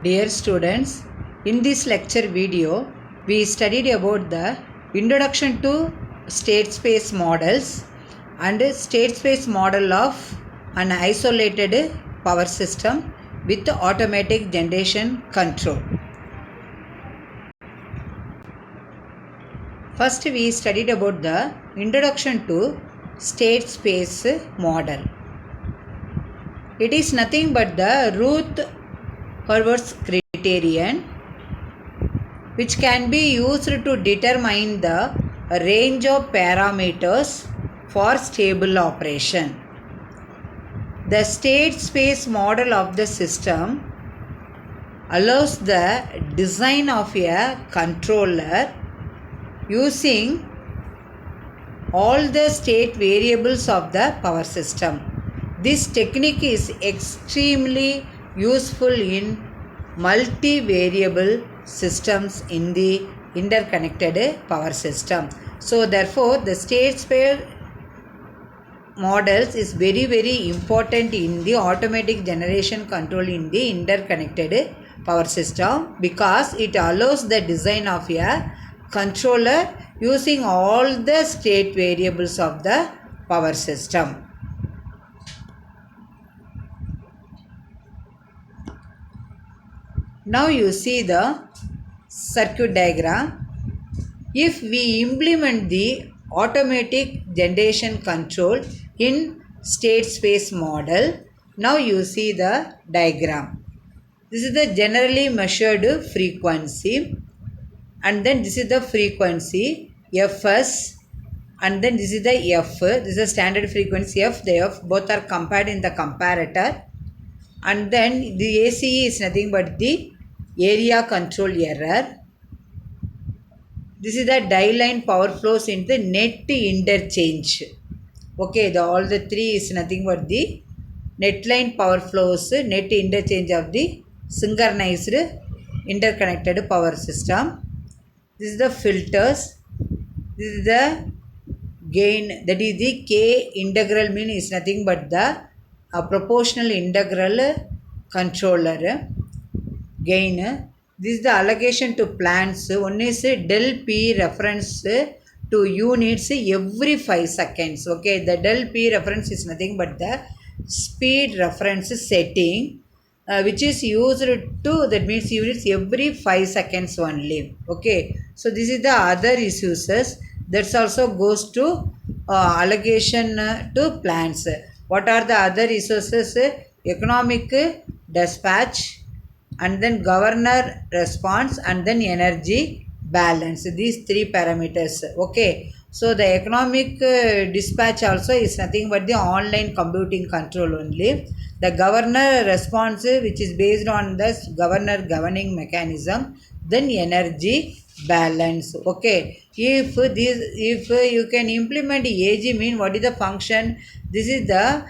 Dear students, in this lecture video, we studied about the introduction to state space models and state space model of an isolated power system with automatic generation control. First, we studied about the introduction to state space model. It is nothing but the Rutherford's criterion, which can be used to determine the range of parameters for stable operation. The state space model of the system allows the design of a controller using all the state variables of the power system. This technique is extremely useful in multi-variable systems in the interconnected power system. So therefore, the state space models is very important in the automatic generation control in the interconnected power system, because it allows the design of a controller using all the state variables of the power system. Now you see the circuit diagram. If we implement the automatic generation control in state space model, now you see the diagram. This is the generally measured frequency, and then this is the frequency Fs, and then this is the F. This is the standard frequency F. The F both are compared in the comparator, and then the ACE is nothing but the area control error. This is the die line power flows in the net interchange. Okay, all the three is nothing but the net line power flows, net interchange of the synchronized interconnected power system. This is the filters. This is the gain, that is the K integral mean is nothing but the proportional integral controller gain. This is the allocation to plants. One is del P reference to units every 5 seconds. Okay, the del P reference is nothing but the speed reference setting, which is used to, that means units every 5 seconds only. Okay, so this is the other uses. That also goes to allocation to plants. What are the other resources? Economic dispatch, and then governor response, and then energy balance. These three parameters. Okay, so the economic dispatch also is nothing but the online computing control only. The governor response, which is based on the governor governing mechanism, then energy balance. Okay, if you can implement AG mean, what is the function? This is the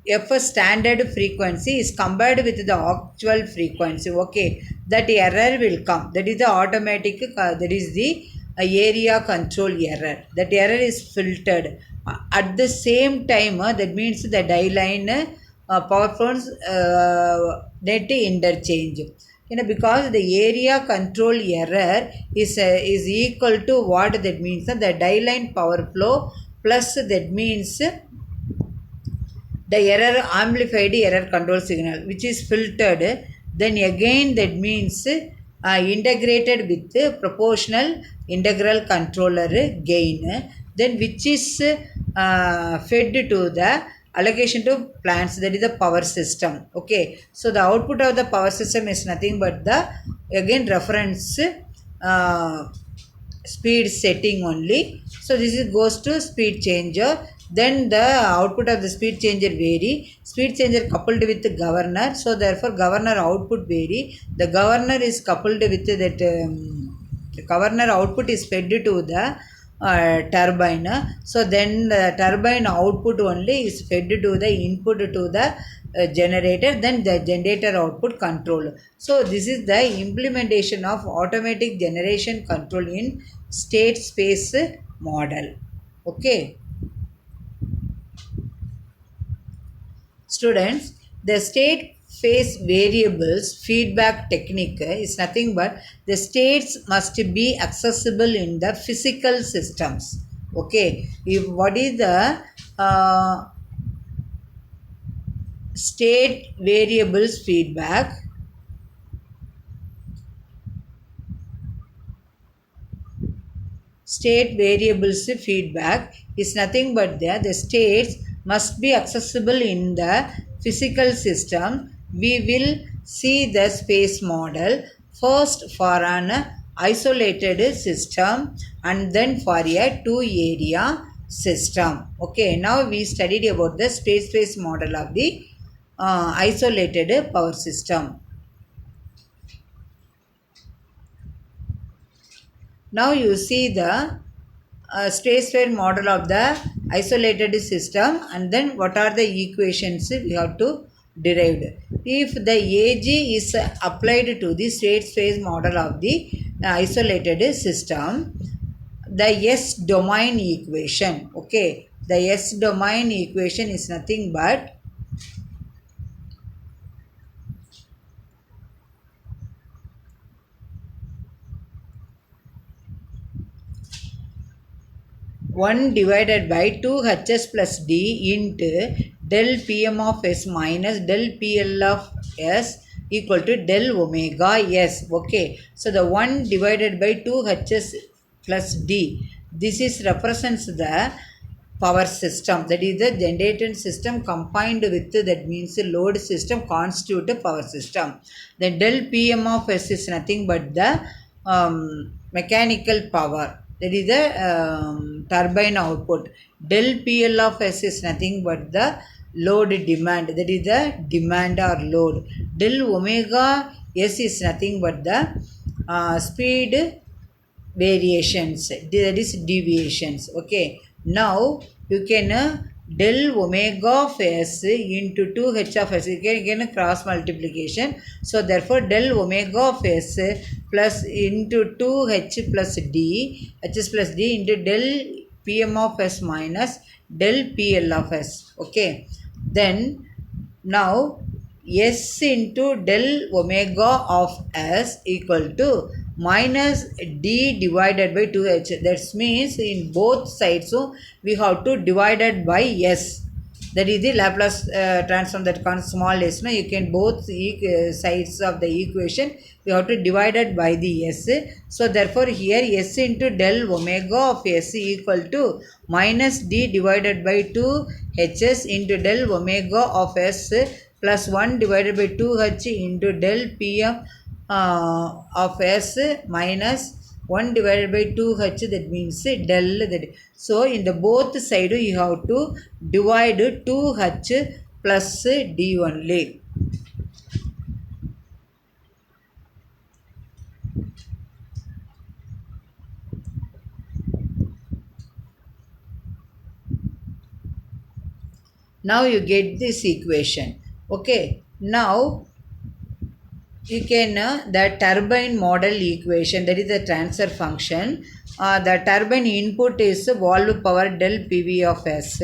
F standard frequency is compared with the actual frequency. Okay, that error will come. That is the automatic, that is the area control error. That error is filtered. At the same time, that means the die line power flows net interchange. Because the area control error is equal to what? That means the die line power flow plus, that means the error amplified error control signal, which is filtered. Then again, that means integrated with proportional integral controller gain, then which is fed to the allocation to plants, that is the power system. Okay, so the output of the power system is nothing but the again reference speed setting only. So this is goes to speed changer. Then the output of the speed changer vary. Speed changer coupled with the governor. So therefore governor output vary. The governor is coupled with that the governor output is fed to the turbine. So then the turbine output only is fed to the input to the generator, then the generator output control. So this is the implementation of automatic generation control in state space model. Okay. Students, the state phase variables feedback technique is nothing but the states must be accessible in the physical systems. Okay, if what is the state variables feedback? State variables feedback is nothing but the states must be accessible in the physical system. We will see the space model first for an isolated system and then for a two area system. Okay, now we studied about the space model of the isolated power system. Now you see the space-wide model of the isolated system, and then what are the equations we have to derive. If the AG is applied to the state-space model of the isolated system, the S domain equation, okay, the S domain equation is nothing but one divided by 2 Hs plus D into del Pm of S minus del PL of S equal to del omega S. Okay. So the 1 divided by 2 Hs plus D. This is represents the power system, that is the generating system combined with, that means the load system constitute a power system. Then del Pm of S is nothing but the mechanical power, that is the turbine output. Del PL of S is nothing but the load demand, that is the demand or load. Del omega S is nothing but the speed variations, that is deviations. Okay, now you can del omega of S into 2h of S, you can get a cross multiplication. So therefore del omega of S plus into 2h plus D, Hs plus D into del Pm of S minus del PL of S. Okay, then now S into del omega of S equal to minus D divided by 2H. That means in both sides, so we have to divide it by S. That is the Laplace transform that comes small s. Now you can both sides of the equation we have to divide it by the S. So therefore here S into del omega of S equal to minus D divided by 2 Hs into del omega of S plus 1 divided by 2H into del Pm of S minus 1 divided by 2H, that means del. That. So in the both side you have to divide 2H plus D only. Now you get this equation. Okay, now you can the turbine model equation, that is the transfer function. The turbine input is valve power del PV of S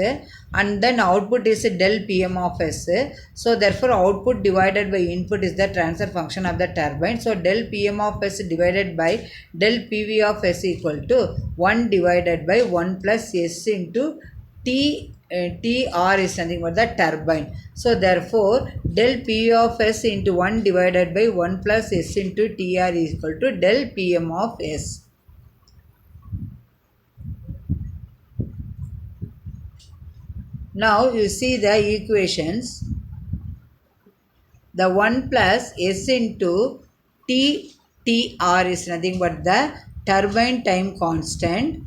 and then output is del Pm of S. So therefore output divided by input is the transfer function of the turbine. So del Pm of S divided by del PV of S equal to 1 divided by 1 plus S into T. TR is nothing but the turbine. So therefore del P of S into 1 divided by 1 plus S into TR is equal to del Pm of S. Now you see the equations. The 1 plus S into TR is nothing but the turbine time constant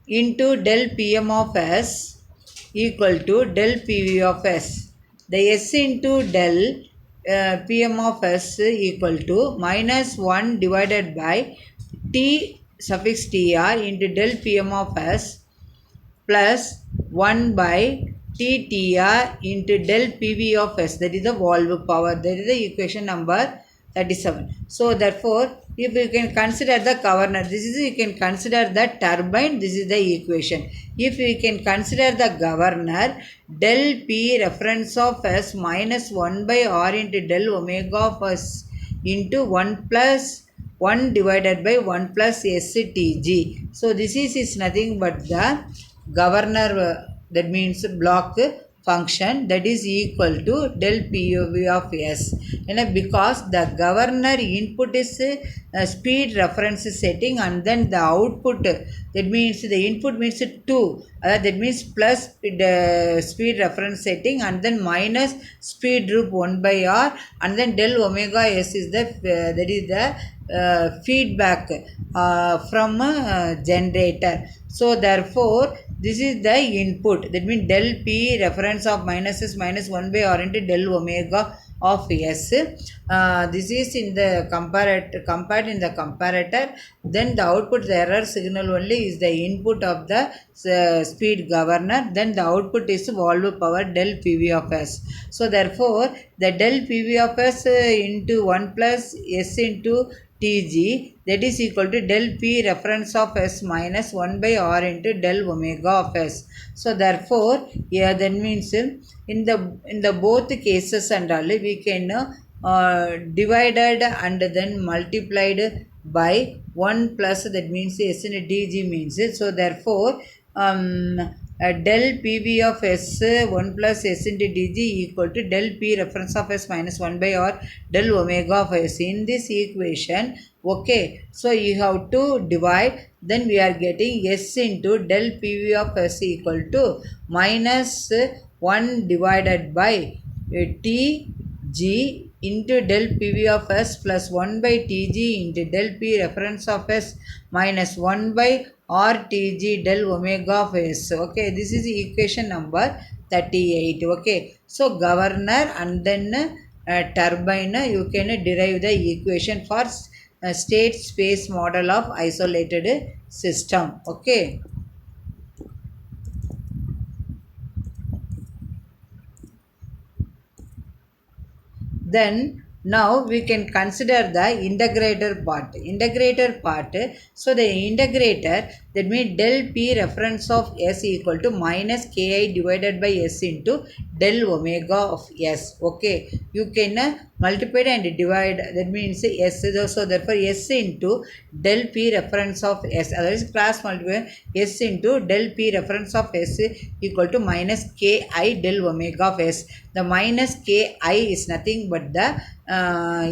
into del Pm of S equal to del PV of S. The S into del Pm of S equal to minus 1 divided by T suffix Tr into del Pm of S plus 1 by TTR into del PV of S, that is the valve power. That is the equation number 37. So therefore if you can consider the governor, this is you can consider the turbine, this is the equation. If we can consider the governor, del P reference of S minus 1 by R into del omega of S into 1 plus 1 divided by 1 plus STG. So this is nothing but the governor, that means block function, that is equal to del POV of S. Because the governor input is speed reference setting, and then the output, that means the input means 2, that means plus the speed reference setting, and then minus speed droop 1 by R, and then del omega S is the that is the feedback from generator. So therefore this is the input, that means del P reference of minus S minus 1 by R into del omega of S. This is in the compared in the comparator. Then the output, the error signal only is the input of the speed governor. Then the output is valve power del PV of S. So therefore the del PV of S into 1 plus S into Tg, that is equal to del P reference of S minus 1 by R into del omega of S. So therefore yeah, that means in the both cases and all we can divided and then multiplied by 1 plus, that means S in Dg means. So therefore del PV of S 1 plus S into Dg equal to del P reference of S minus 1 by R del omega of S. In this equation, okay, so you have to divide, then we are getting S into del PV of S equal to minus 1 divided by Tg into del PV of S plus 1 by Tg into del P reference of S minus 1 by RTG del omega of S. Okay, this is equation number 38. Okay, so governor and then turbine, you can derive the equation for state space model of isolated system. Okay. Then now we can consider the integrator part. So the integrator, that means del P reference of S equal to minus Ki divided by S into del omega of S. Okay, you can multiply and divide, that means S. So therefore S into del P reference of S, otherwise cross multiply S into del P reference of S equal to minus Ki del omega of S. The minus Ki is nothing but the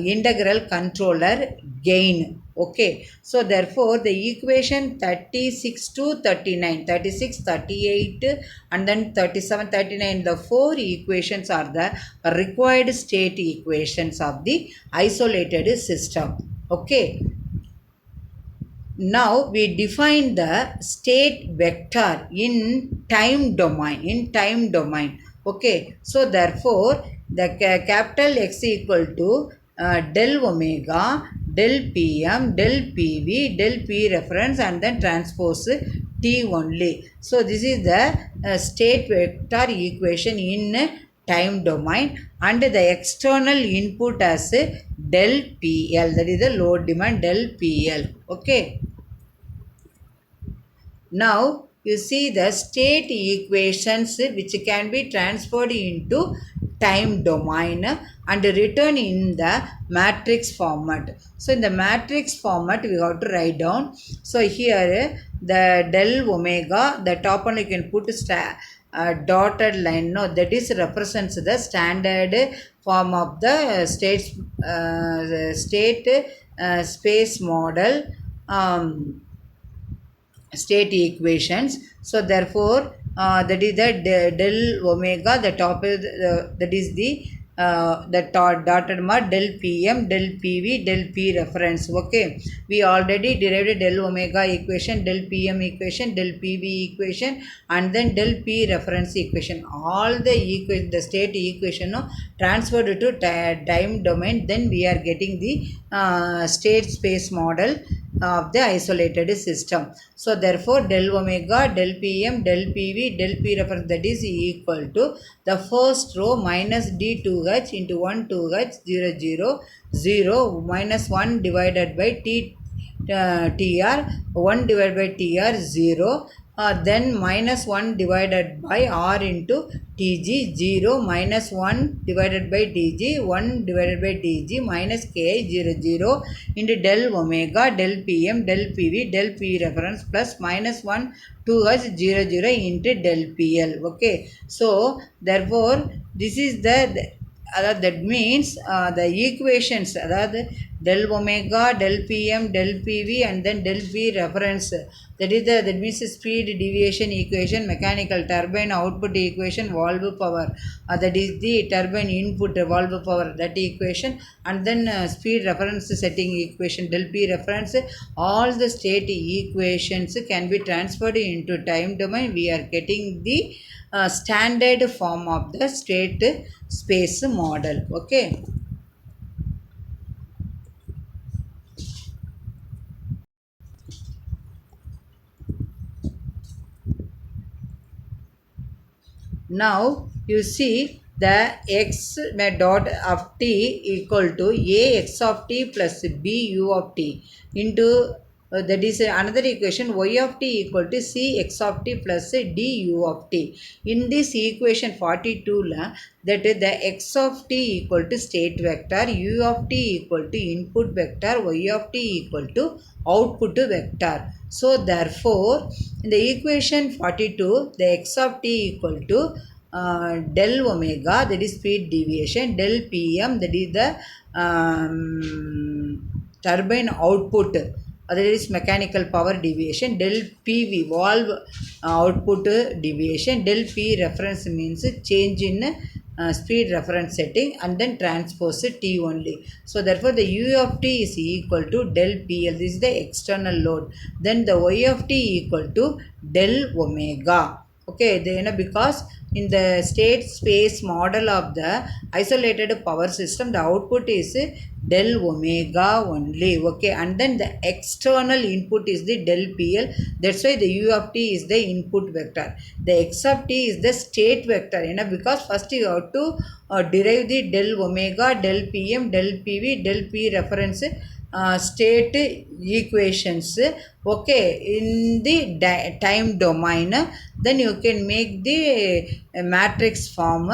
integral controller gain. Okay, so therefore the equation 36 to 39, 36, 38 and then 37, 39, the four equations are the required state equations of the isolated system. Okay, now we define the state vector in time domain. Okay, so therefore the capital X equal to del omega, del Pm, del Pv, del P reference and then transpose T only. So this is the state vector equation in time domain, and the external input as del PL, that is the load demand del PL. Okay, now you see the state equations which can be transferred into time domain and written in the matrix format. So in the matrix format we have to write down. So here the del omega, the top one you can put dotted line, no, that is represents the standard form of the state space model state equations. So therefore that is the del omega, the top is that is the dotted mark del Pm, del Pv, del P reference. Okay, we already derived del omega equation, del Pm equation, del Pv equation and then del P reference equation. All the equation, the state equation transferred to time domain, then we are getting the state space model of the isolated system. So therefore del omega, del Pm, del Pv, del P reference, that is equal to the first row minus d2h into 1 2h 0 0 0 minus 1 divided by tr 1 divided by tr 0, then minus 1 divided by r into tg 0 minus 1 divided by tg 1 divided by tg minus ki 0 0 into del omega del pm del pv del p reference plus minus 1 2h 0 0 into del pl. Okay, so therefore this is that means the equations, del omega del pm del pv and then del p reference, that means speed deviation equation, mechanical turbine output equation, valve power, that is the turbine input valve power, that equation, and then speed reference setting equation del p reference. All the state equations can be transferred into time domain. We are getting the standard form of the state space model. Okay. Now you see the x dot of t equal to a x of t plus b u of t into that is another equation, y of t equal to c x of t plus d u of t. In this equation 42 that the x of t equal to state vector, u of t equal to input vector, y of t equal to output vector. So therefore in the equation 42 the x of t equal to del omega, that is speed deviation, del pm, that is the turbine output, that is mechanical power deviation, del pv valve output deviation, del p reference means change in speed reference setting, and then transpose t only. So therefore the u of t is equal to del pl, this is the external load, then the y of t equal to del omega. Okay, then because in the state space model of the isolated power system, the output is del omega only. Okay, and then the external input is the del pl, that's why the u of t is the input vector, the x of t is the state vector, because first you have to derive the del omega del pm del pv del p reference state equations. Okay, in the time domain, then you can make the matrix form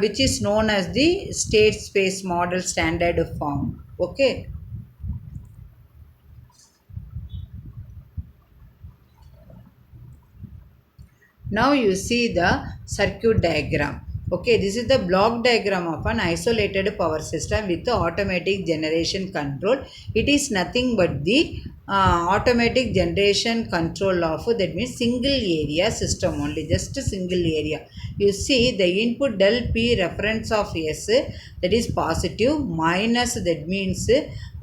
which is known as the state space model standard form. Okay. Now you see the circuit diagram. Okay, this is the block diagram of an isolated power system with automatic generation control. It is nothing but the automatic generation control of, that means single area system only, just a single area. You see the input del p reference of S, that is positive, minus, that means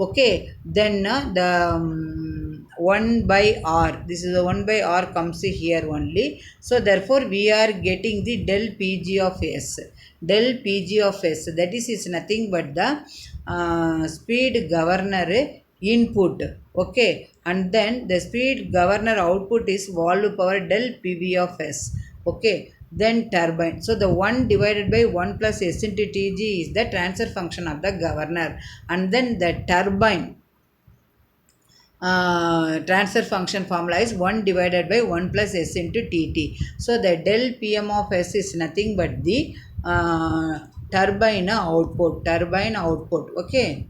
okay, then the 1 by r, this is the 1 by r comes here only. So therefore we are getting the del pg of S, del pg of S, that is nothing but the speed governor input. Okay, and then the speed governor output is valve power del pv of S. Okay, then turbine, so the 1 divided by 1 plus S into Tg is the transfer function of the governor, and then the turbine transfer function formula is 1 divided by 1 plus S into Tt. So the del Pm of S is nothing but the turbine output, okay.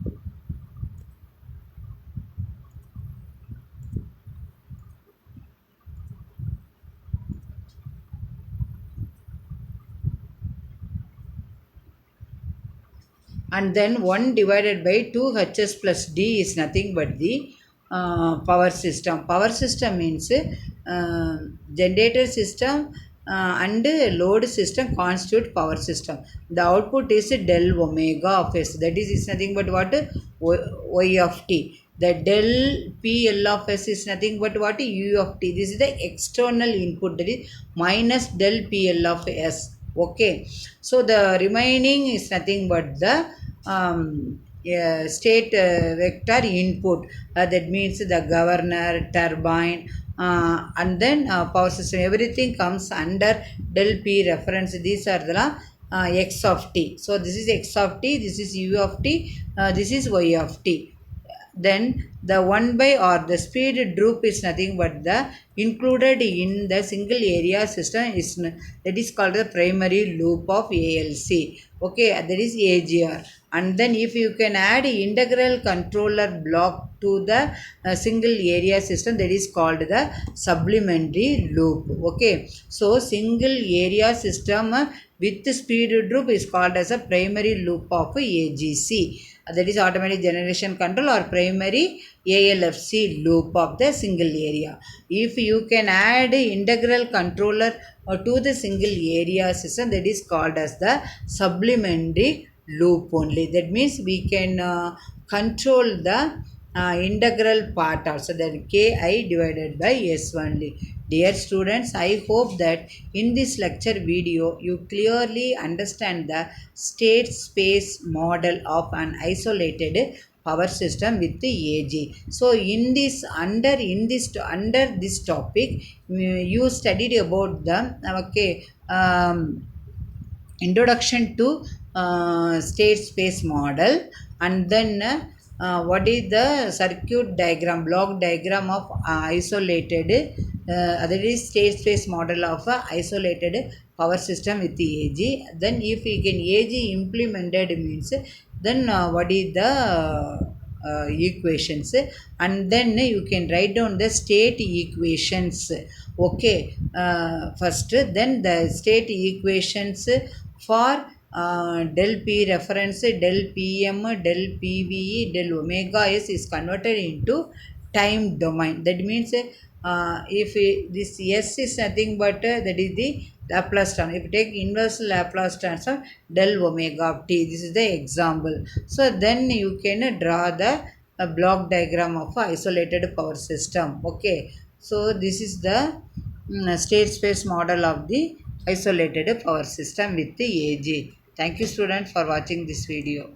And then 1 divided by 2 Hs plus D is nothing but the power system. Power system means generator system and load system constitute power system. The output is del omega of S, that is nothing but what? Y of t. The del PL of S is nothing but what? U of t. This is the external input, that is minus del PL of S. Okay, so the remaining is nothing but the state vector input, that means the governor, turbine, and then power system, everything comes under del p reference. These are the x of t. So this is x of t, this is u of t, this is y of t. Then the 1 by or the speed droop is nothing but the included in the single area system is that is called the primary loop of ALC. Okay, that is AGR. And then if you can add integral controller block to the single area system, that is called the supplementary loop. Okay, so single area system with speed droop is called as a primary loop of AGC, that is automatic generation control or primary ALFC loop of the single area. If you can add integral controller to the single area system, that is called as the supplementary loop only. That means we can control the integral part also, that ki divided by s only. Dear students, I hope that in this lecture video you clearly understand the state space model of an isolated power system with the AG. So in this under this topic you studied about the introduction to state space model, and then what is the circuit diagram, block diagram of isolated that is state space model of isolated power system with the AG. Then if we can AG implemented means, then what is the equations, and then you can write down the state equations. Okay, first then the state equations for del p reference, del pm, del pve, del omega s is converted into time domain. That means if this s is nothing but that is the Laplace transform. If you take inverse Laplace transform del omega of t, this is the example. So then you can draw the block diagram of isolated power system. Okay, so this is the state space model of the isolated power system with the AG. Thank you students for watching this video.